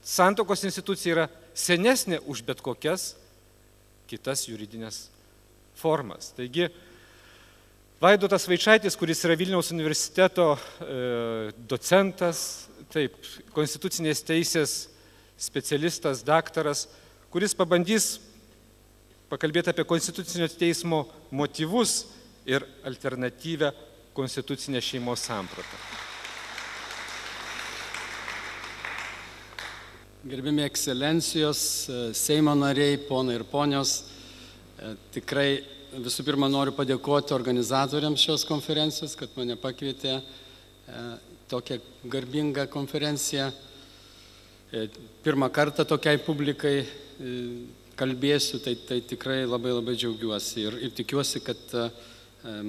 santuokos institucija yra senesnė už bet kokias kitas juridinės formas. Taigi, Vaidotas Vaičaitis, kuris yra Vilniaus universiteto docentas, taip, konstitucinės teisės specialistas, daktaras, kuris pabandys pakalbėti apie konstitucinio teismo motyvus ir alternatyvę konstitucinę šeimos sampratą. Gerbimi ekscelencijos, Seimo nariai, ponai ir ponios, tikrai visų pirma noriu padėkoti organizatoriams šios konferencijos, kad mane pakvietė tokią garbingą konferenciją. Pirmą kartą tokiai publikai kalbėsiu, tai tikrai labai džiaugiuosi ir tikiuosi, kad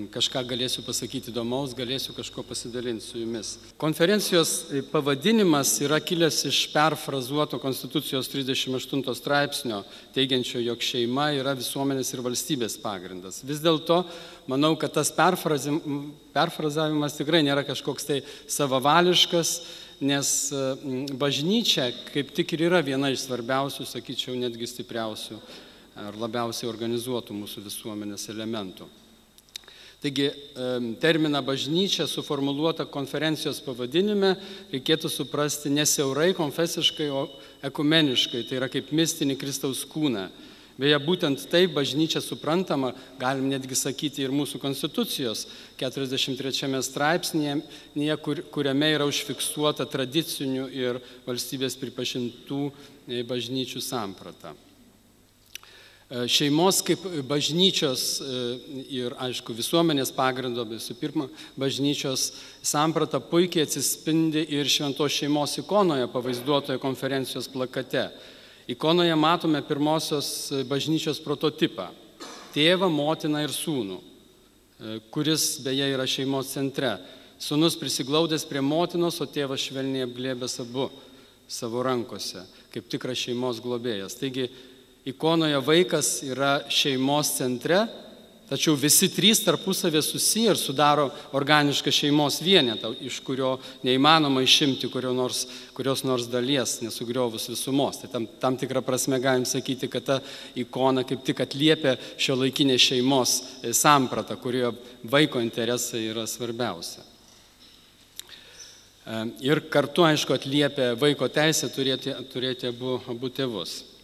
kažką galėsiu pasakyti įdomaus, galėsiu kažko pasidalinti su jumis. Konferencijos pavadinimas yra kilęs iš perfrazuoto Konstitucijos 38 straipsnio, teigiančio, jog šeima yra visuomenės ir valstybės pagrindas. Vis dėlto, manau, kad tas perfrazavimas tikrai nėra kažkoks tai savavališkas, nes bažnyčia kaip tik ir yra viena iš svarbiausių, sakyčiau, netgi stipriausių ar labiausiai organizuotų mūsų visuomenės elementų. Taigi, terminą bažnyčia suformuluota konferencijos pavadinime reikėtų suprasti ne siaurai konfesiškai, o ekumeniškai, tai yra kaip mistinį Kristaus kūną. Beje, būtent taip bažnyčia suprantama, galim netgi sakyti ir mūsų konstitucijos 43 straipsnėje, kuriame yra užfiksuota tradicinių ir valstybės pripažintų bažnyčių samprata. Šeimos kaip bažnyčios ir, aišku, visuomenės pagrindo, visų pirma, bažnyčios samprata puikiai atsispindi ir šventos šeimos ikonoje pavaizduotoje konferencijos plakate. Ikonoje matome pirmosios bažnyčios prototipą – tėvą, motiną ir sūnų, kuris beje yra šeimos centre. Sūnus prisiglaudęs prie motinos, o tėvas švelniai apglėbęs abu savo rankose, kaip tikras šeimos globėjas. Taigi, ikonoje vaikas yra šeimos centre, tačiau visi trys tarpusavė susiję ir sudaro organišką šeimos vienetą, iš kurio neįmanoma išimti kurios nors dalies, nesugriovus visumos. Tai tam tikrą prasme galim sakyti, kad ta ikona kaip tik atliepia šiuolaikinės šeimos sampratą, kurioje vaiko interesai yra svarbiausia. Ir kartu, aišku, atliepia vaiko teisę turėti abu tėvus.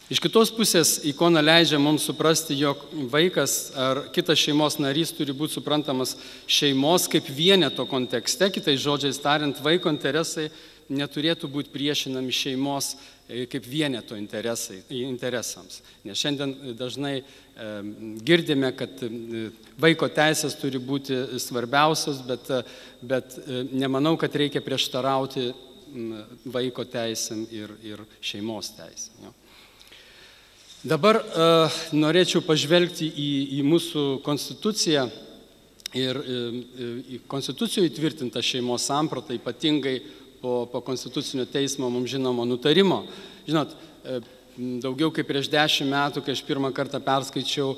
Iš kitos pusės ikona leidžia mums suprasti, jog vaikas ar kitas šeimos narys turi būti suprantamas šeimos kaip vieneto kontekste, kitais žodžiais tariant, vaiko interesai neturėtų būti priešinami šeimos kaip vieneto interesams. Nes šiandien dažnai girdime, kad vaiko teisės turi būti svarbiausios, bet nemanau, kad reikia prieštarauti vaiko teisėm ir šeimos teisėm. Dabar norėčiau pažvelgti į mūsų konstituciją ir į konstitucijoje įtvirtintą šeimos sampratą, ypatingai po konstitucinio teismo mums žinomo nutarimo. Žinot, daugiau kaip prieš 10 metų, kai aš pirmą kartą perskaičiau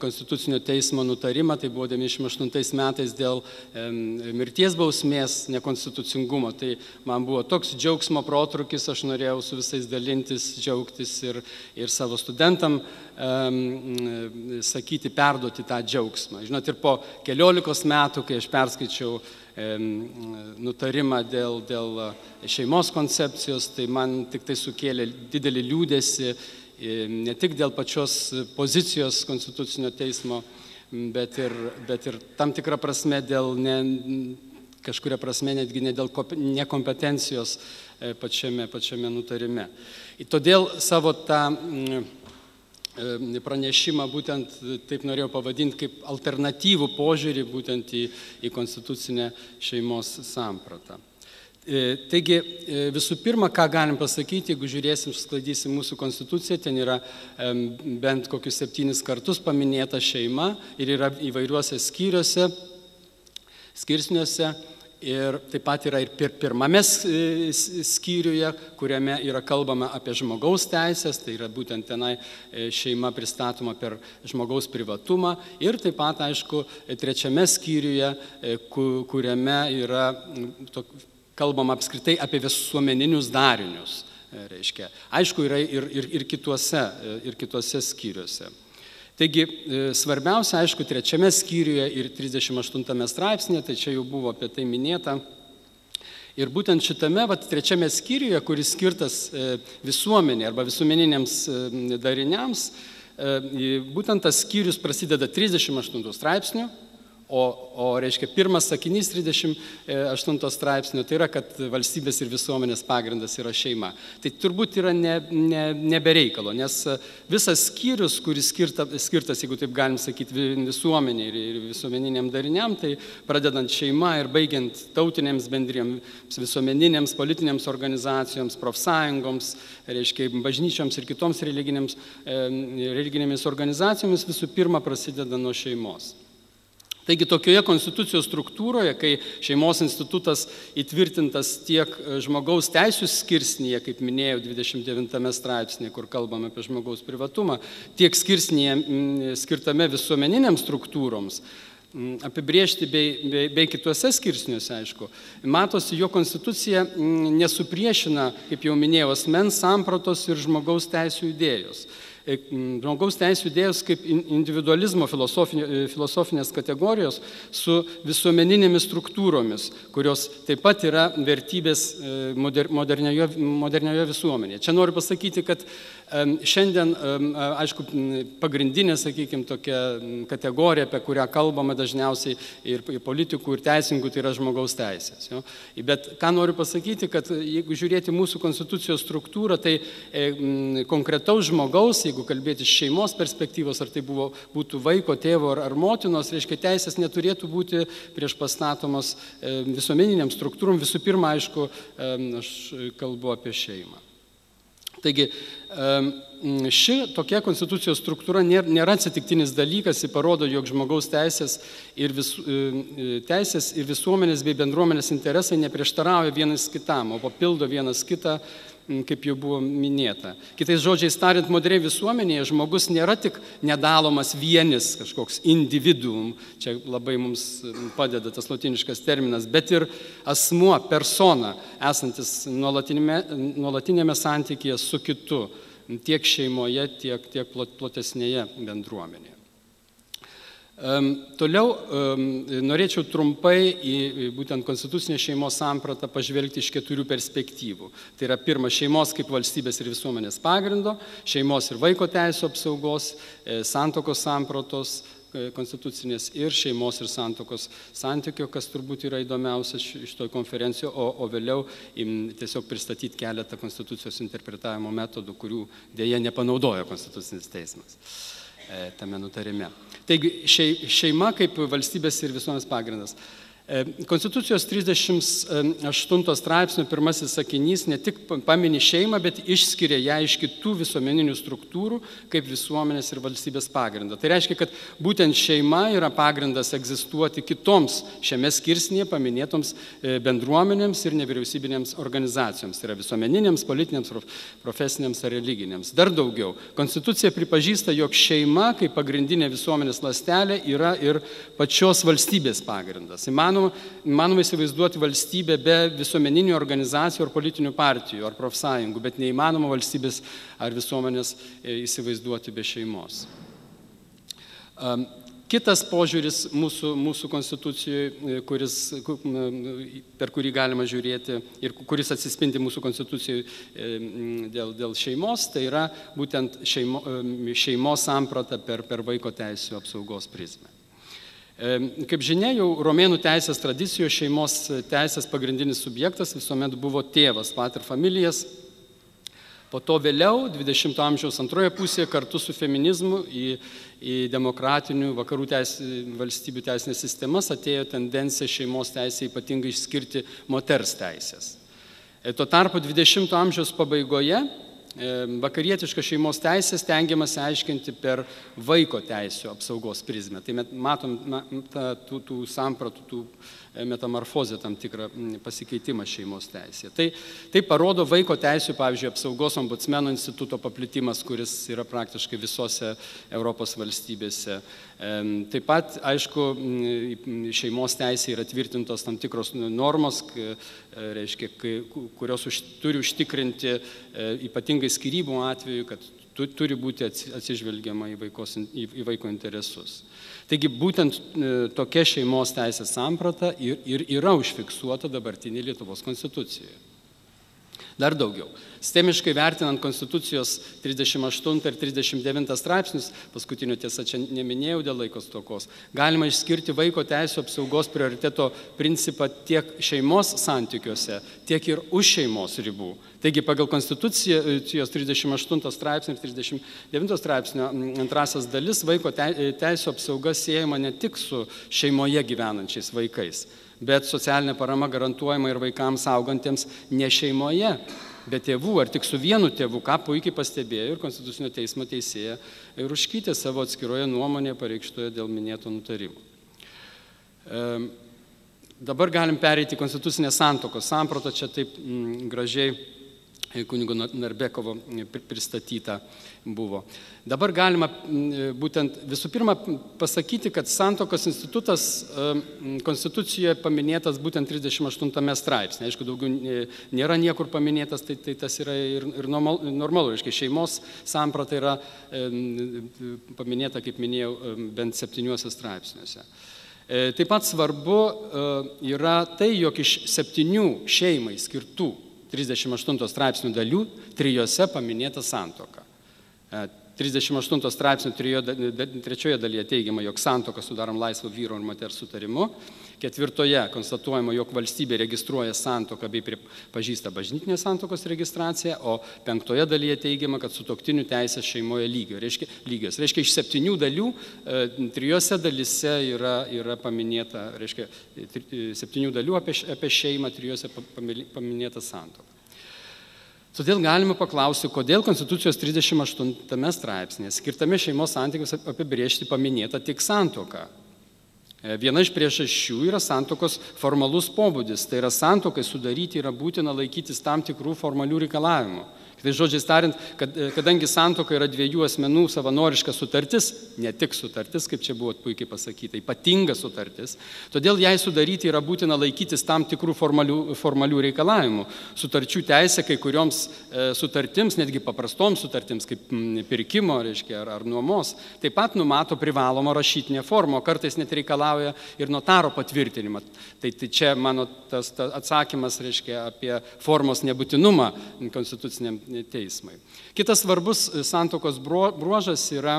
konstitucinio teismo nutarimą, tai buvo 98 metais dėl mirties bausmės nekonstitucingumo. Tai man buvo toks džiaugsmo protrūkis, aš norėjau su visais dalintis, džiaugtis ir savo studentam sakyti, perduoti tą džiaugsmą. Žinot, ir po 14 metų, kai aš perskaičiau nutarimą dėl šeimos koncepcijos, tai man tik tai sukėlė didelį liūdesį, ne tik dėl pačios pozicijos konstitucinio teismo, bet ir tam tikrą prasme kažkuria prasme netgi ne dėl nekompetencijos pačiame nutarime. Ir todėl savo tą pranešimą būtent taip norėjau pavadinti kaip alternatyvų požiūrį būtent į konstitucinę šeimos sampratą. Taigi, visų pirma, ką galim pasakyti, jeigu žiūrėsim, sklaidysim mūsų konstituciją, ten yra bent kokius 7 kartus paminėta šeima ir yra įvairiuose skirsniuose. Ir taip pat yra ir pirmame skyriuje, kuriame yra kalbama apie žmogaus teisės, tai yra būtent tenai šeima pristatoma per žmogaus privatumą. Ir taip pat, aišku, 3 skyriuje, kuriame yra kalbama apskritai apie visuomeninius darinius. reiškia. Aišku, yra ir kituose skyriuose. Taigi, svarbiausia, aišku, 3 skyriuje ir 38 straipsnėje, tai čia jau buvo apie tai minėta. Ir būtent šitame 3 skyriuje, kuris skirtas visuomenė arba visuomeniniams dariniams, būtent tas skyrius prasideda 38 straipsnių, o reiškia pirmas sakinys 38 straipsnio, tai yra, kad valstybės ir visuomenės pagrindas yra šeima. Tai turbūt yra nebereikalo, nes visas skyrius, kuris skirtas, jeigu taip galim sakyti, visuomenė ir visuomeniniam dariniam, tai pradedant šeima ir baigiant tautinėms bendrijoms, visuomeninėms, politinėms organizacijoms, profsąjungoms, reiškia bažnyčioms ir kitoms religinėmis organizacijomis, visų pirma prasideda nuo šeimos. Taigi tokioje konstitucijos struktūroje, kai šeimos institutas įtvirtintas tiek žmogaus teisių skirsnyje, kaip minėjau 29 straipsnėje, kur kalbame apie žmogaus privatumą, tiek skirsnyje skirtame visuomeniniams struktūroms, apibriežti bei kituose skirsniuose, aišku, matosi, jo konstitucija nesupriešina, kaip jau minėjau, asmens sampratos ir žmogaus teisių idėjos. Žmogaus teisių idėjos kaip individualizmo filosofinės kategorijos su visuomeninėmis struktūromis, kurios taip pat yra vertybės modernioje visuomenėje. Čia noriu pasakyti, kad šiandien, aišku, pagrindinė, sakykime, tokia kategorija, apie kurią kalbama dažniausiai ir politikų, ir teisininkų, tai yra žmogaus teisės. Jo? Bet ką noriu pasakyti, kad jeigu žiūrėti mūsų konstitucijos struktūrą, tai konkretaus žmogaus, jeigu kalbėti iš šeimos perspektyvos, ar tai būtų vaiko, tėvo ar motinos, reiškia, teisės neturėtų būti prieš pastatomos visuomeniniams struktūrom. Visų pirma, aišku, aš kalbu apie šeimą. Taigi, ši tokia konstitucijos struktūra nėra atsitiktinis dalykas, ji parodo, jog žmogaus teisės ir visuomenės bei bendruomenės interesai neprieštarauja vienas kitam, o papildo vienas kitą, kaip jau buvo minėta. Kitais žodžiais tariant, moderniai visuomenėje žmogus nėra tik nedalomas vienis, kažkoks individuum, čia labai mums padeda tas lotiniškas terminas, bet ir asmuo, persona, esantis nuolatinėme santykyje su kitu, tiek šeimoje, tiek platesnėje bendruomenėje. Toliau norėčiau trumpai į būtent konstitucinę šeimos sampratą pažvelgti iš 4 perspektyvų. Tai yra pirma, šeimos kaip valstybės ir visuomenės pagrindo, šeimos ir vaiko teisų apsaugos, santuokos sampratos konstitucinės ir šeimos ir santuokos santykio, kas turbūt yra įdomiausia šitoj konferencijoje, o vėliau tiesiog pristatyti keletą konstitucijos interpretavimo metodų, kurių dėja nepanaudojo Konstitucinis teismas tame nutarime. Taigi, šeima kaip valstybės ir visuomenės pagrindas. Konstitucijos 38 straipsnio pirmasis sakinys ne tik pamini šeimą, bet išskiria ją iš kitų visuomeninių struktūrų kaip visuomenės ir valstybės pagrindą. Tai reiškia, kad būtent šeima yra pagrindas egzistuoti kitoms šiame skirsnyje paminėtoms bendruomenėms ir nevyriausybinėms organizacijoms. Tai yra visuomeninėms, politinėms, profesinėms ar religinėms. Dar daugiau. Konstitucija pripažįsta, jog šeima kaip pagrindinė visuomenės ląstelė yra ir pačios valstybės pagrindas. Įmanoma įsivaizduoti valstybę be visuomeninių organizacijų ar politinių partijų ar profsąjungų, bet neįmanoma valstybės ar visuomenės įsivaizduoti be šeimos. Kitas požiūris mūsų konstitucijoje, per kurį galima žiūrėti ir kuris atsispindi mūsų konstitucijoje dėl šeimos, tai yra būtent šeimos samprata per vaiko teisų apsaugos prizmę. Kaip žinia, jau romėnų teisės tradicijos šeimos teisės pagrindinis subjektas visuomet buvo tėvas, pater familias. Po to vėliau, 20-ojo amžiaus antroje pusėje, kartu su feminizmu į demokratinių vakarų valstybių teisinės sistemas atėjo tendencija šeimos teisė ypatingai išskirti moters teisės. Tuo tarpu 20-ojo amžiaus pabaigoje vakarietišką šeimos teisę stengiamasi aiškinti per vaiko teisų apsaugos prizmę. Tai matom tų sampratų, tų metamorfozę, tam tikrą pasikeitimą šeimos teisėje. Tai parodo vaiko teisių, pavyzdžiui, apsaugos ombudsmeno instituto paplitimas, kuris yra praktiškai visose Europos valstybėse. Taip pat, aišku, šeimos teisė yra tvirtintos tam tikros normos, reiškia, kurios turi užtikrinti ypatingai skyrybų atveju, kad turi būti atsižvelgiama į vaiko interesus. Taigi būtent tokia šeimos teisės samprata ir yra užfiksuota dabartinė Lietuvos konstitucijoje. Dar daugiau. Sistemiškai vertinant Konstitucijos 38 ir 39 straipsnius, paskutinio tiesa čia neminėjau dėl laiko stokos, galima išskirti vaiko teisų apsaugos prioriteto principą tiek šeimos santykiuose, tiek ir už šeimos ribų. Taigi pagal Konstitucijos 38 straipsnio ir 39 straipsnio antrasias dalis vaiko teisų apsauga siejama ne tik su šeimoje gyvenančiais vaikais, bet socialinė parama garantuojama ir vaikams augantiems ne šeimoje, bet tėvų, ar tik su vienu tėvu, ką puikiai pastebėjo ir Konstitucinio teismo teisėja Ruškytė savo atskiroje nuomonėje pareikštoje dėl minėto nutarimo. Dabar galim pereiti į konstitucinės santuokos sampratą, čia taip gražiai kunigo Narbekovo pristatyta buvo. Dabar galima būtent visų pirma pasakyti, kad santuokos institutas Konstitucijoje paminėtas būtent 38 straipsnė. Aišku, daugiau nėra niekur paminėtas, tai tas yra ir normalu. Aišku, šeimos samprata yra paminėta, kaip minėjau, bent 7 straipsniuose. Taip pat svarbu yra tai, jog iš 7 šeimai skirtų 38 straipsnių dalių 3 paminėta santuoka. 38 straipsnių 3 dalyje teigiama, jog santuoką sudarom laisvo vyro ir moters sutarimu. 4 konstatuojama, jog valstybė registruoja santuoką bei pripažįsta bažnytinės santuokos registraciją, o 5 dalyje teigiama, kad sutuoktinių teisės šeimoje lygios. Reiškia, iš 7 dalių 3 dalyse yra paminėta, reiškia, 7 dalių apie šeimą, 3 paminėta santuoka. Todėl galime paklausti, kodėl Konstitucijos 38 straipsnėje skirtame šeimos santykius apibrėžti paminėta tik santuoka. Viena iš priežasčių yra santuokos formalus pobūdis, tai yra santuokai sudaryti yra būtina laikytis tam tikrų formalių reikalavimų. Tai žodžiais tariant, kadangi santuoka yra 2 asmenų savanoriška sutartis, ne tik sutartis, kaip čia buvo puikiai pasakyta, ypatinga sutartis, todėl jai sudaryti yra būtina laikytis tam tikrų formalių reikalavimų. Sutarčių teisė kai kurioms sutartims, netgi paprastoms sutartims, kaip pirkimo, reiškia, ar nuomos, taip pat numato privalomą rašytinę formą, kartais net reikalauja ir notaro patvirtinimą. Tai čia mano tas atsakymas, reiškia, apie formos nebūtinumą konstituciniam teismai. Kitas svarbus santuokos bruožas yra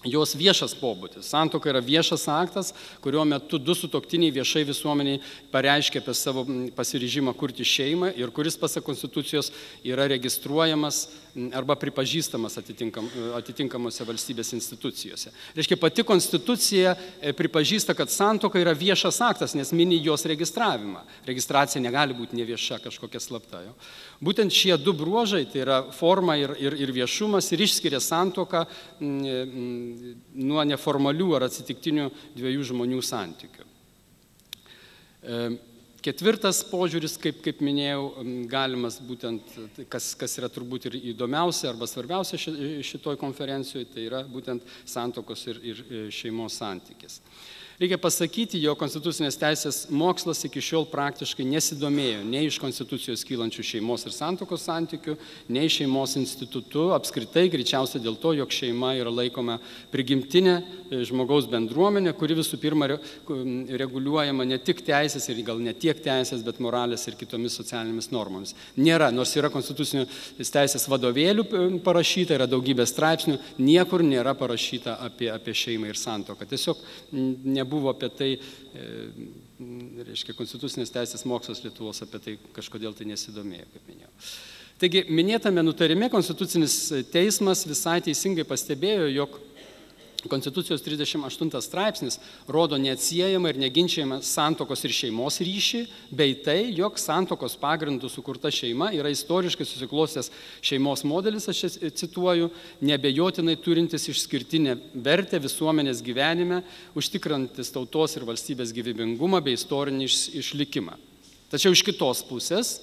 jos viešas pobūdis. Santuoka yra viešas aktas, kurio metu 2 sutuoktiniai viešai visuomeniai pareiškia apie savo pasiryžimą kurti šeimą ir kuris pasak Konstitucijos yra registruojamas arba pripažįstamas atitinkamose valstybės institucijose. Reiškia, pati Konstitucija pripažįsta, kad santuoka yra viešas aktas, nes mini jos registravimą. Registracija negali būti nevieša, kažkokia slapta. Jo. Būtent šie 2 bruožai, tai yra forma ir viešumas, ir išskiria santuoką nuo neformalių ar atsitiktinių 2 žmonių santykių. 4 požiūris, kaip minėjau, galimas būtent, kas yra turbūt ir įdomiausia arba svarbiausia šitoj konferencijoje, tai yra būtent santuokos ir šeimos santykis. Reikia pasakyti, jo konstitucinės teisės mokslas iki šiol praktiškai nesidomėjo nei iš Konstitucijos kylančių šeimos ir santuokos santykių, nei šeimos institutu, apskritai greičiausiai dėl to, jog šeima yra laikoma prigimtinė žmogaus bendruomenė, kuri visų pirma reguliuojama ne tik teisės ir gal ne tiek teisės, bet moralės ir kitomis socialinėmis normomis. Nėra, nors yra konstitucinės teisės vadovėlių parašyta, yra daugybė straipsnių, niekur nėra parašyta apie šeimą ir santuoką. Tiesiog nebuvo apie tai, reiškia, konstitucinės teisės mokslas Lietuvos apie tai kažkodėl tai nesidomėjo, kaip minėjau. Taigi, minėtame nutarime Konstitucinis teismas visai teisingai pastebėjo, jog Konstitucijos 38 straipsnis rodo neatsiejamą ir neginčiamą santuokos ir šeimos ryšį, bei tai, jog santuokos pagrindų sukurta šeima yra istoriškai susiklostęs šeimos modelis, aš cituoju, neabejotinai turintis išskirtinę vertę visuomenės gyvenime, užtikrantis tautos ir valstybės gyvybingumą bei istorinį išlikimą. Tačiau iš kitos pusės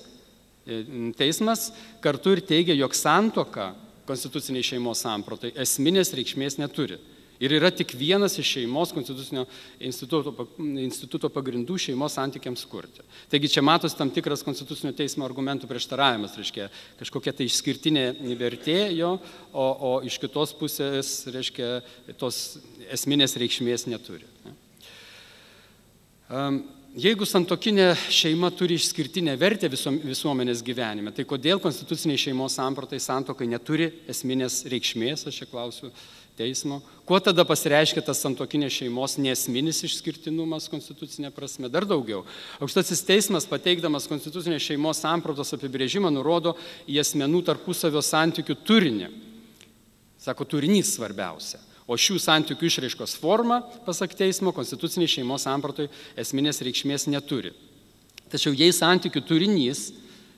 teismas kartu ir teigia, jog santuoka konstituciniai šeimos sampratai esminės reikšmės neturi. Ir yra tik vienas iš šeimos konstitucinio instituto pagrindų šeimos santykiams kurti. Taigi čia matosi tam tikras konstitucinio teismo argumentų prieštaravimas, reiškia kažkokia tai išskirtinė vertė jo, o iš kitos pusės, reiškia, tos esminės reikšmės neturi. Jeigu santuokinė šeima turi išskirtinę vertę visuomenės gyvenime, tai kodėl konstituciniai šeimos sampratai santuokai neturi esminės reikšmės, aš čia klausiu teismo. Kuo tada pasireiškia tas santuokinės šeimos neesminis išskirtinumas konstitucinė prasme? Dar daugiau. Aukštasis teismas, pateikdamas konstitucinės šeimos sampratos apibrėžimą, nurodo į asmenų tarpusavio santykių turinį. Sako, turinys svarbiausia. O šių santykių išraiškos forma, pasak teismo, konstituciniai šeimos sampratai esminės reikšmės neturi. Tačiau jei santykių turinys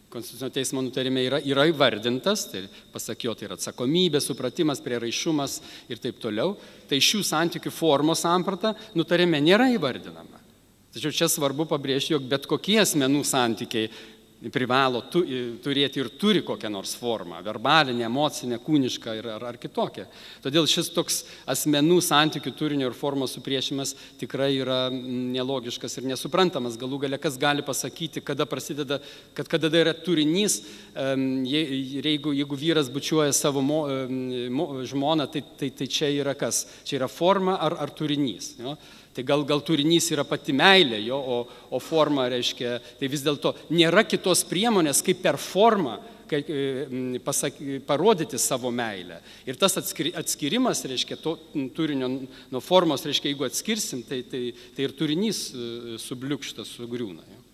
Konstitucinio teismo nutarime yra įvardintas, tai pasak jo, tai yra atsakomybė, supratimas, prieraišumas ir taip toliau, tai šių santykių formos samprata nutarime nėra įvardinama. Tačiau čia svarbu pabrėžti, jog bet kokie asmenų santykiai privalo turėti ir turi kokią nors formą, verbalinę, emocinę, kūnišką ar kitokią. Todėl šis toks asmenų santykių turinio ir formos supriešimas tikrai yra nelogiškas ir nesuprantamas. Galų gale, kas gali pasakyti, kada prasideda, kad kada yra turinys, jeigu vyras bučiuoja savo žmoną, tai čia yra kas? Čia yra forma ar turinys? Jo? Tai gal turinys yra pati meilė, jo, o forma reiškia, tai vis dėlto nėra kitos priemonės, kaip per formą parodyti savo meilę. Ir tas atskirimas, reiškia, to turinio nuo formos, reiškia, jeigu atskirsim, tai ir turinys subliukšta, sugriūna. Jo.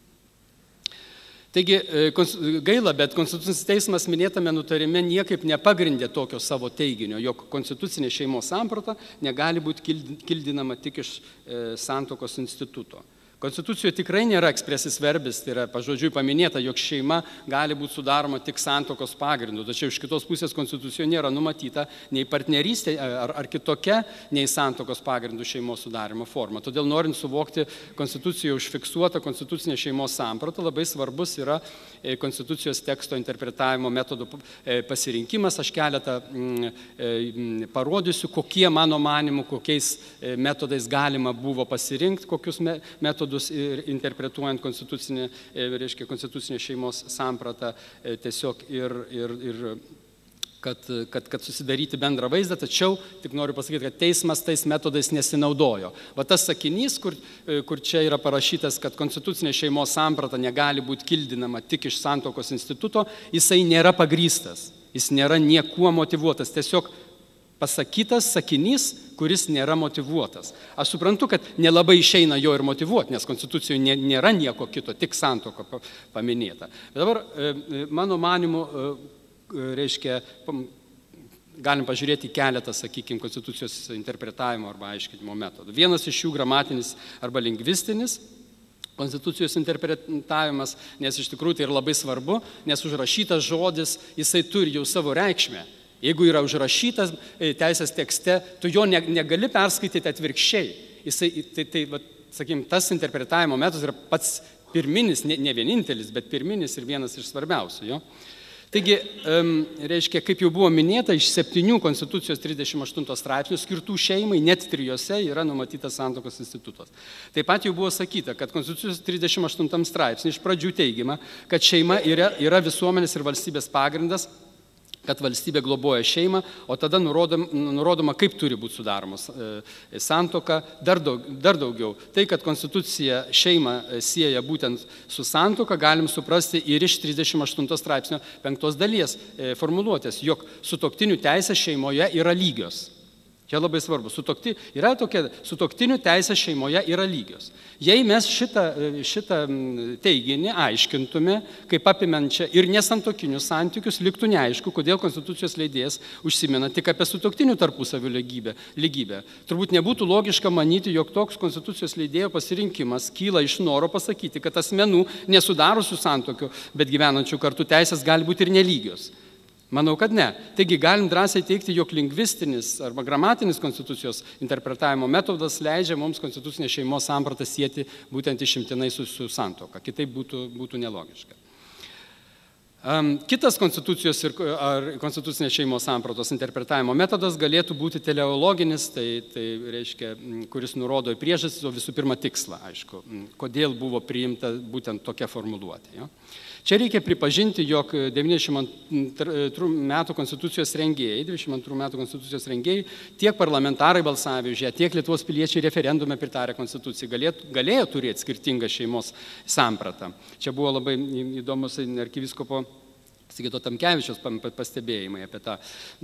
Taigi, gaila, bet Konstitucinis teismas minėtame nutarime niekaip nepagrindė tokio savo teiginio, jog konstitucinė šeimos samprata negali būti kildinama tik iš santuokos instituto. Konstitucijoje tikrai nėra expressis verbis, tai yra pažodžiui paminėta, jog šeima gali būti sudaroma tik santuokos pagrindu, tačiau iš kitos pusės Konstitucijoje nėra numatyta nei partnerystė ar kitokia, nei santuokos pagrindų šeimos sudarimo forma. Todėl norint suvokti Konstitucijoje užfiksuotą konstitucinę šeimos sampratą, labai svarbus yra Konstitucijos teksto interpretavimo metodų pasirinkimas. Aš keletą parodysiu, kokie mano manimų, kokiais metodais galima buvo pasirinkti, kokius metodus ir interpretuojant konstitucinę šeimos sampratą tiesiog ir kad susidaryti bendrą vaizdą, tačiau tik noriu pasakyti, kad teismas tais metodais nesinaudojo. Va tas sakinys, kur čia yra parašytas, kad konstitucinė šeimos samprata negali būti kildinama tik iš santuokos instituto, jisai nėra pagrįstas, jis nėra niekuo motyvuotas, tiesiog pasakytas sakinys, kuris nėra motyvuotas. Aš suprantu, kad nelabai išeina jo ir motyvuoti, nes Konstitucijoje nėra nieko kito, tik santuoka paminėta. Bet dabar, mano manimu, reiškia, galim pažiūrėti keletą, sakykime, Konstitucijos interpretavimo arba aiškinimo metodų. Vienas iš jų gramatinis arba lingvistinis Konstitucijos interpretavimas, nes iš tikrųjų tai yra labai svarbu, nes užrašytas žodis, jisai turi jau savo reikšmę. Jeigu yra užrašytas teisės tekste, tu jo negali perskaityti atvirkščiai. Sakykime, tas interpretavimo metodas yra pats pirminis, ne vienintelis, bet pirminis ir vienas iš svarbiausių. Jo? Taigi, reiškia, kaip jau buvo minėta, iš 7 Konstitucijos 38 straipsnių skirtų šeimai, net 3 yra numatytas santuokos institutas. Taip pat jau buvo sakyta, kad Konstitucijos 38 straipsnį iš pradžių teigiama, kad šeima yra visuomenės ir valstybės pagrindas, kad valstybė globoja šeimą, o tada nurodoma, kaip turi būti sudaromos santuoka, dar daugiau. Tai, kad Konstitucija šeimą sieja būtent su santuoka, galim suprasti ir iš 38 straipsnio 5 dalies formuluotės, jog sutuoktinių teisės šeimoje yra lygios. Čia labai svarbu. Yra tokia, sutuoktinių teisės šeimoje yra lygios. Jei mes šitą teiginį aiškintume, kaip apimenčia ir nesantokinius santykius, liktų neaišku, kodėl Konstitucijos leidėjas užsimena tik apie sutuoktinių tarpusavio lygybę. Turbūt nebūtų logiška manyti, jog toks Konstitucijos leidėjo pasirinkimas kyla iš noro pasakyti, kad asmenų nesudarusių santuokių, bet gyvenančių kartu teisės gali būti ir nelygios. Manau, kad ne. Taigi galim drąsiai teigti, jog lingvistinis arba gramatinis Konstitucijos interpretavimo metodas leidžia mums konstitucinę šeimos sampratą sieti būtent išimtinai su santuoka. Kitaip būtų nelogiška. Kitas konstitucijos ar konstitucinės šeimos sampratos interpretavimo metodas galėtų būti teleologinis, tai reiškia, kuris nurodo į priežastis, o visų pirma tikslą, aišku, kodėl buvo priimta būtent tokia formuluotė. Jo? Čia reikia pripažinti, jog 92 metų konstitucijos rengėjai, tiek parlamentarai balsavę už ją, tiek Lietuvos piliečiai referendume pritarę konstitucijai, galėjo turėti skirtingą šeimos sampratą. Čia buvo labai įdomus arkivyskupo Sigito Tamkevičiaus pastebėjimai apie tą.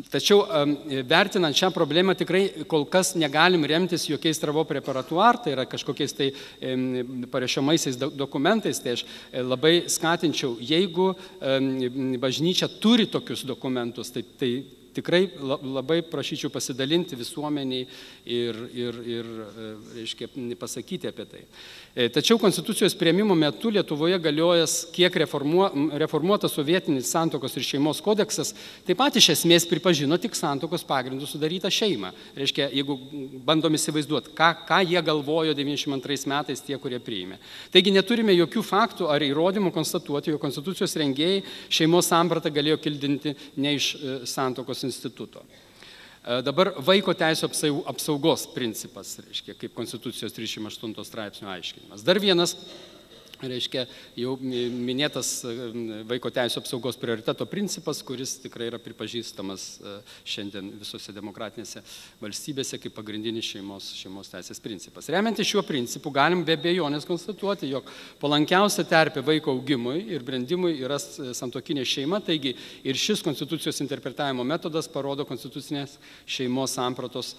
Tačiau vertinant šią problemą tikrai kol kas negalim remtis jokiais travau preparatuar, tai yra kažkokiais tai pareiškiamaisiais dokumentais, tai aš labai skatinčiau, jeigu bažnyčia turi tokius dokumentus, tai tikrai labai prašyčiau pasidalinti visuomeniai ir reiškia, pasakyti apie tai. Tačiau konstitucijos priėmimo metu Lietuvoje galiojas kiek reformuotas sovietinis santuokos ir šeimos kodeksas, taip pat iš esmės pripažino tik santuokos pagrindų sudarytą šeimą. Reiškia, jeigu bandom įsivaizduoti, ką jie galvojo 92 metais tie, kurie priėmė. Taigi neturime jokių faktų ar įrodymų konstatuoti, jog konstitucijos rengėjai šeimos sampratą galėjo kildinti ne iš santuokos instituto. Dabar vaiko teisų apsaugos principas, reiškia, kaip Konstitucijos 38 straipsnio aiškinimas. Dar vienas, reiškia, jau minėtas vaiko teisų apsaugos prioriteto principas, kuris tikrai yra pripažįstamas šiandien visose demokratinėse valstybėse kaip pagrindinis šeimos teisės principas. Remiantis šiuo principu, galim be abejonės konstatuoti, jog palankiausia terpė vaiko augimui ir brendimui yra santuokinė šeima, taigi ir šis konstitucijos interpretavimo metodas parodo konstitucinės šeimos sampratos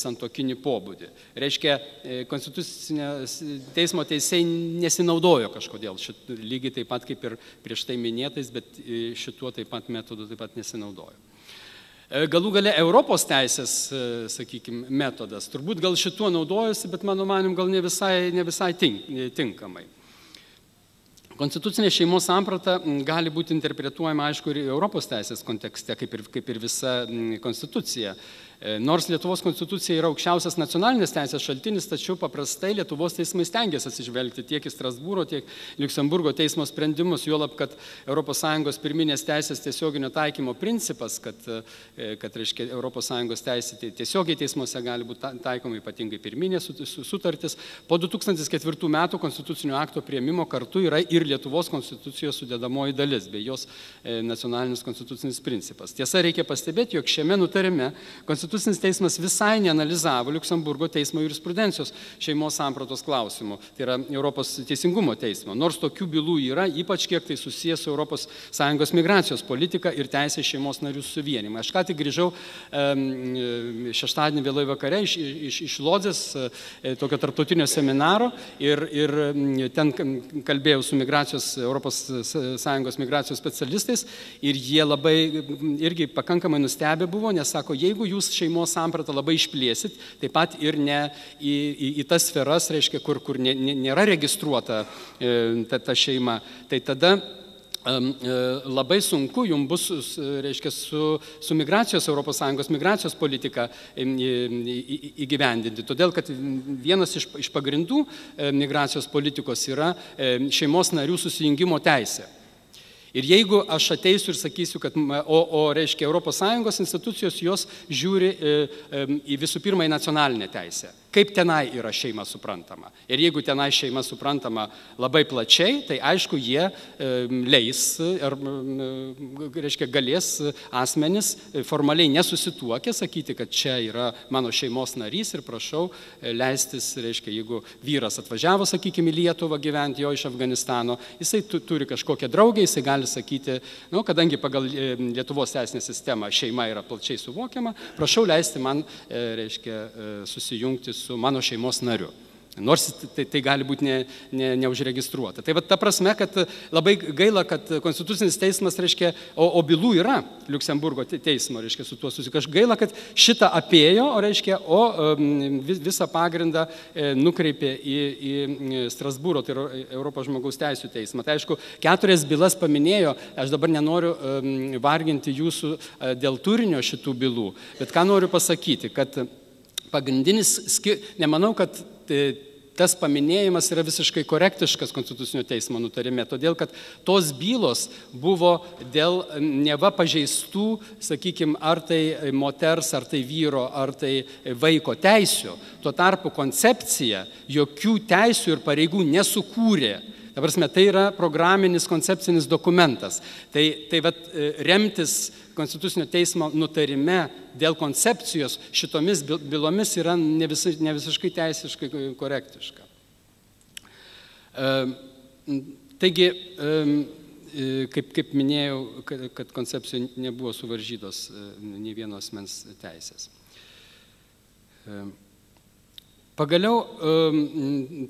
santuokinį pobūdį. Reiškia, konstitucinės teismo teisėjai nesinaudojo kažkodėl, lygiai taip pat kaip ir prieš tai minėtais, bet šituo taip pat metodu taip pat nesinaudojo. Galų gale Europos teisės, sakykime, metodas, turbūt gal šituo naudojosi, bet mano manim gal ne visai tinkamai. Konstitucinė šeimos samprata gali būti interpretuojama, aišku, ir Europos teisės kontekste, kaip ir visa konstitucija. Nors Lietuvos konstitucija yra aukščiausias nacionalinės teisės šaltinis, tačiau paprastai Lietuvos teismai stengiasi atsižvelgti tiek į Strasbūro, tiek Liuksemburgo teismo sprendimus, juolab, kad ES pirminės teisės tiesioginio taikymo principas, kad reiškia, ES teisė tiesiogiai teismuose gali būti taikoma, ypatingai pirminės sutartis. Po 2004 metų konstitucinio akto priėmimo kartu yra ir Lietuvos konstitucijos sudedamoji dalis, bei jos nacionalinis konstitucinis principas. Tiesa, reikia pastebėti, jog šiame nutarime Konstitucinis teismas visai neanalizavo Liuksemburgo teismo jurisprudencijos šeimos sampratos klausimų, tai yra Europos teisingumo teismo. Nors tokių bylų yra, ypač kiek tai susijęs su ES migracijos politika ir teisė šeimos narių suvienimą. Aš ką tik grįžau šeštadienį vėlai vakare iš Lodzės, tokio tarptautinio seminaro, ir ten kalbėjau su ES migracijos specialistais ir jie labai irgi pakankamai nustebę buvo, nes sako, jeigu jūs šeimos sampratą labai išplėsit, taip pat ir ne į tas sferas, reiškia, kur nėra registruota ta šeima, tai tada labai sunku jums bus, reiškia, su migracijos, ES migracijos politika įgyvendinti. Todėl, kad vienas iš pagrindų migracijos politikos yra šeimos narių susijungimo teisė. Ir jeigu aš ateisiu ir sakysiu, kad, reiškia, ES institucijos jos žiūri į visų pirma į nacionalinę teisę. kaip tenai yra šeima suprantama. Ir jeigu tenai šeima suprantama labai plačiai, tai aišku, jie leis, reiškia, galės asmenys formaliai nesusituokę sakyti, kad čia yra mano šeimos narys ir prašau leistis, reiškia, jeigu vyras atvažiavo, sakykime, į Lietuvą gyventi jo iš Afganistano, jisai turi kažkokią draugę, jisai gali sakyti, kadangi pagal Lietuvos teisinę sistemą šeima yra plačiai suvokiama, prašau leisti man, reiškia, susijungti su mano šeimos nariu. Nors tai gali būti neužregistruota. Tai va ta prasme, kad labai gaila, kad Konstitucinis teismas, reiškia, o bylų yra Liuksemburgo teismo, reiškia, su tuo susikaž. Gaila, kad šitą apėjo, reiškia, o visą pagrindą nukreipė į Strasbūro, tai yra Europos žmogaus teisių teismą. Tai aišku, 4 bylas paminėjo, aš dabar nenoriu varginti jūsų dėl turinio šitų bylų, bet ką noriu pasakyti, kad pagrindinis, nemanau, kad tas paminėjimas yra visiškai korektiškas Konstitucinio teismo nutarime, todėl kad tos bylos buvo dėl neva pažeistų, sakykime, ar tai moters, ar tai vyro, ar tai vaiko teisių. Tuo tarpu koncepcija jokių teisių ir pareigų nesukūrė. Ta prasme, tai yra programinis koncepcinis dokumentas. Tai remtis Konstitucinio teismo nutarime dėl koncepcijos šitomis bylomis yra ne visiškai teisiškai korektiška. Taigi, kaip minėjau, kad koncepcijų nebuvo suvaržytos nei vienos asmens teisės. Pagaliau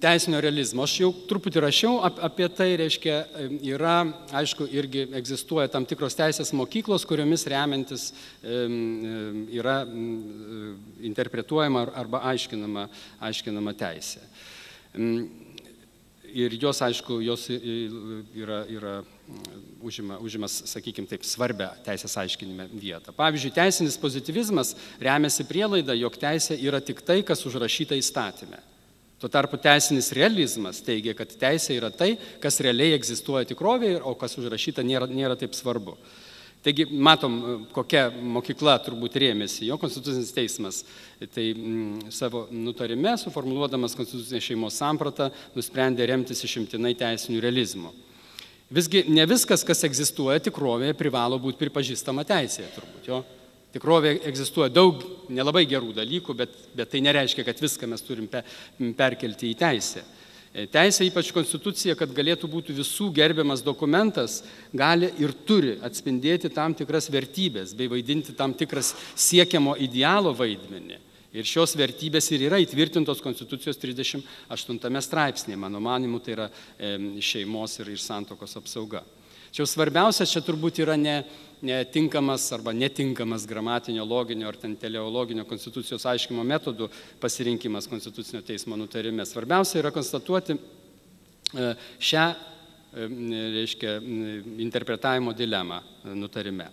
teisinio realizmo. Aš jau truputį rašiau apie tai, reiškia, yra, aišku, irgi egzistuoja tam tikros teisės mokyklos, kuriomis remiantis yra interpretuojama arba aiškinama teisė. Ir jos, aišku, jos užima, sakykime taip, svarbę teisės aiškinime vietą. Pavyzdžiui, teisinis pozityvizmas remiasi prielaida, jog teisė yra tik tai, kas užrašyta įstatyme. Tuo tarpu teisinis realizmas teigia, kad teisė yra tai, kas realiai egzistuoja tikrovėje, o kas užrašyta nėra taip svarbu. Taigi, matom, kokia mokykla turbūt rėmėsi jo Konstitucinis teismas. Tai savo nutarime, suformuluodamas konstitucinę šeimos sampratą, nusprendė remtis išimtinai teisiniu realizmu. Visgi ne viskas, kas egzistuoja tikrovėje, privalo būti pripažįstama teisėje, turbūt. Jo. Tikrovėje egzistuoja daug nelabai gerų dalykų, bet tai nereiškia, kad viską mes turim perkelti į teisę. Teisė, ypač konstitucija, kad galėtų būti visų gerbiamas dokumentas, gali ir turi atspindėti tam tikras vertybės, bei vaidinti tam tikras siekiamo idealo vaidmenį. Ir šios vertybės ir yra įtvirtintos Konstitucijos 38 straipsnėje. Mano manimu, tai yra šeimos ir santuokos apsauga. Čia svarbiausia, čia turbūt yra netinkamas arba netinkamas gramatinio, loginio ar teleologinio konstitucijos aiškimo metodų pasirinkimas Konstitucinio teismo nutarime. Svarbiausia yra konstatuoti šią, reiškia, interpretavimo dilemą nutarime.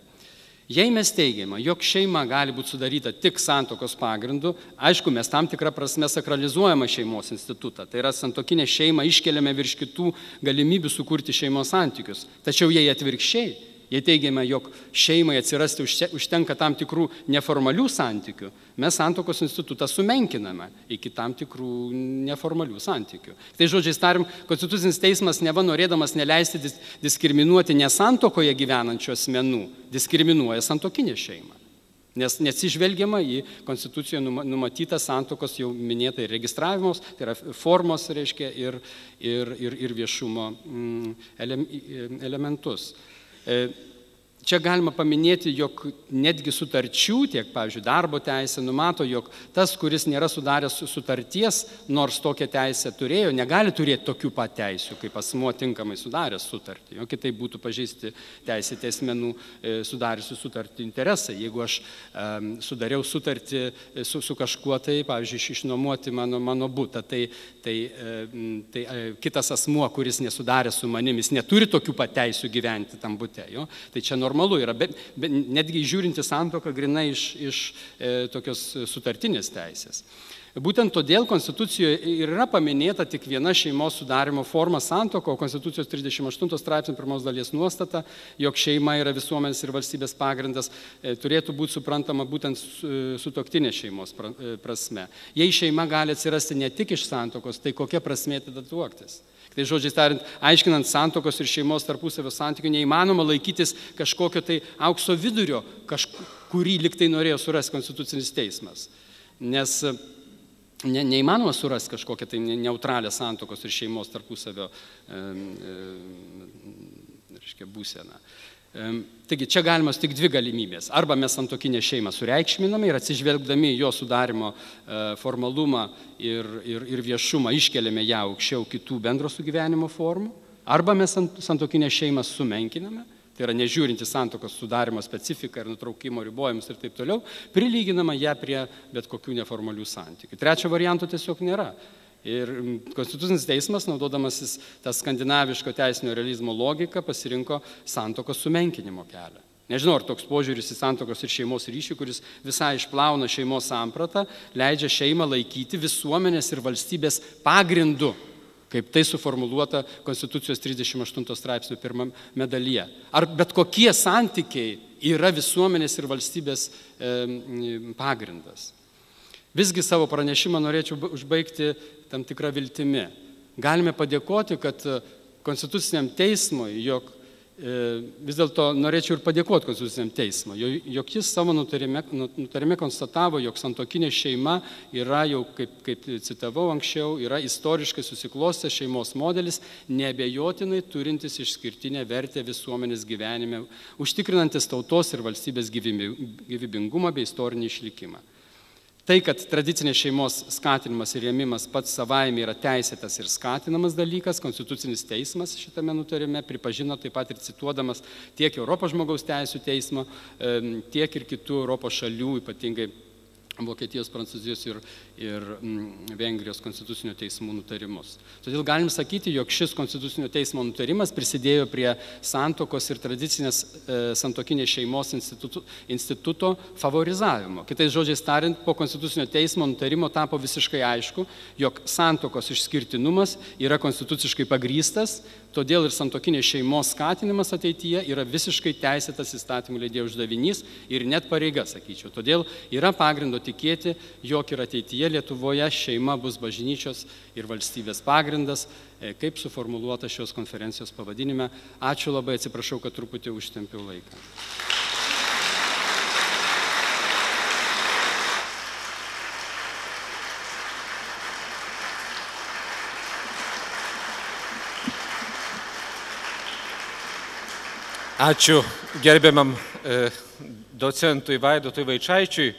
Jei mes teigiame, jog šeima gali būti sudaryta tik santuokos pagrindu, aišku, mes tam tikrą prasme sakralizuojame šeimos institutą. Tai yra, santuokinę šeimą iškeliame virš kitų galimybių sukurti šeimos santykius. Tačiau jei atvirkščiai, jei teigiame, jog šeimai atsirasti užtenka tam tikrų neformalių santykių, mes santuokos institutą sumenkiname iki tam tikrų neformalių santykių. Tai žodžiais tariant, Konstitucinis teismas neva norėdamas neleisti diskriminuoti nesantuokoje gyvenančių asmenų, diskriminuoja santuokinę šeimą. Nes neatsižvelgiama į Konstitucijoje numatytą santuokos jau minėtai registravimos, tai yra formos, reiškia, ir viešumo elementus. Čia galima paminėti, jog netgi sutarčių, tiek, pavyzdžiui, darbo teisė numato, jog tas, kuris nėra sudaręs sutarties, nors tokią teisę turėjo, negali turėti tokių pat teisių, kaip asmuo tinkamai sudaręs sutartį. O kitaip būtų pažeisti teisėti asmenų sudariusių sutartį interesai. Jeigu aš sudariau sutartį su kažkuo, tai, pavyzdžiui, išnuomoti mano butą, tai kitas asmuo, kuris nesudarė su manimis, neturi tokių pat teisių gyventi tam bute. Jo? Tai čia normalu yra, bet netgi žiūrinti santuoką grinai iš tokios sutartinės teisės. Būtent todėl Konstitucijoje ir yra paminėta tik viena šeimos sudarimo forma santuoka, o Konstitucijos 38 straipsnio 1 dalies nuostata, jog šeima yra visuomenės ir valstybės pagrindas, turėtų būti suprantama būtent sutuoktinės šeimos prasme. Jei šeima gali atsirasti ne tik iš santuokos, tai kokia prasmė tada tuoktis? Tai žodžiais tariant, aiškinant santuokos ir šeimos tarpusavio santykių, neįmanoma laikytis kažkokio tai aukso vidurio, kurį liktai norėjo surasti Konstitucinis teismas. Nes neįmanoma surasti kažkokią tai neutralią santuokos ir šeimos tarpusavio būseną. Taigi čia galimas tik dvi galimybės. Arba mes santuokinę šeimą sureikšminame ir atsižvelgdami jo sudarimo formalumą ir viešumą iškeliame ją aukščiau kitų bendro sugyvenimo formų, arba mes santuokinę šeimą sumenkiname, tai yra nežiūrinti santuokos sudarimo specifiką ir nutraukimo ribojimus ir taip toliau, prilyginama ją prie bet kokių neformalių santykių. Trečio varianto tiesiog nėra. Ir Konstitucinis teismas, naudodamasis tą skandinaviško teisinio realizmo logiką, pasirinko santuokos sumenkinimo kelią. Nežinau, ar toks požiūris į santuokos ir šeimos ryšį, kuris visai išplauna šeimos sampratą, leidžia šeimą laikyti visuomenės ir valstybės pagrindu, kaip tai suformuluota Konstitucijos 38 straipsnio 1 dalyje. Ar bet kokie santykiai yra visuomenės ir valstybės pagrindas? Visgi savo pranešimą norėčiau užbaigti tam tikrą viltimi. Galime padėkoti, kad Konstituciniam teismui, jog vis dėlto norėčiau ir padėkoti Konstituciniam teismui, jog jis savo nutarime konstatavo, jog santuokinė šeima yra jau, kaip citavau anksčiau, yra istoriškai susiklostęs šeimos modelis, neabejotinai turintis išskirtinę vertę visuomenės gyvenime, užtikrinantis tautos ir valstybės gyvybingumą bei istorinį išlikimą. Tai, kad tradicinės šeimos skatinimas ir rėmimas pats savaime yra teisėtas ir skatinamas dalykas, Konstitucinis teismas šitame nutarime pripažino taip pat ir cituodamas tiek Europos žmogaus teisių teismo, tiek ir kitų Europos šalių, ypatingai Vokietijos, Prancūzijos ir Vengrijos konstitucinio teismų nutarimus. Todėl galim sakyti, jog šis konstitucinio teismo nutarimas prisidėjo prie santuokos ir tradicinės santuokinės šeimos instituto favorizavimo. Kitais žodžiais tariant, po konstitucinio teismo nutarimo tapo visiškai aišku, jog santuokos išskirtinumas yra konstituciškai pagrįstas, todėl ir santuokinės šeimos skatinimas ateityje yra visiškai teisėtas įstatymų leidėjo uždavinys ir net pareiga, sakyčiau. Todėl yra pagrindo tikėti, jog ir ateityje Lietuvoje šeima bus bažnyčios ir valstybės pagrindas, kaip suformuluota šios konferencijos pavadinime. Ačiū labai, atsiprašau, kad truputį užtempiau laiką. Ačiū gerbiamam docentui Vaidotui Vaičaičiui.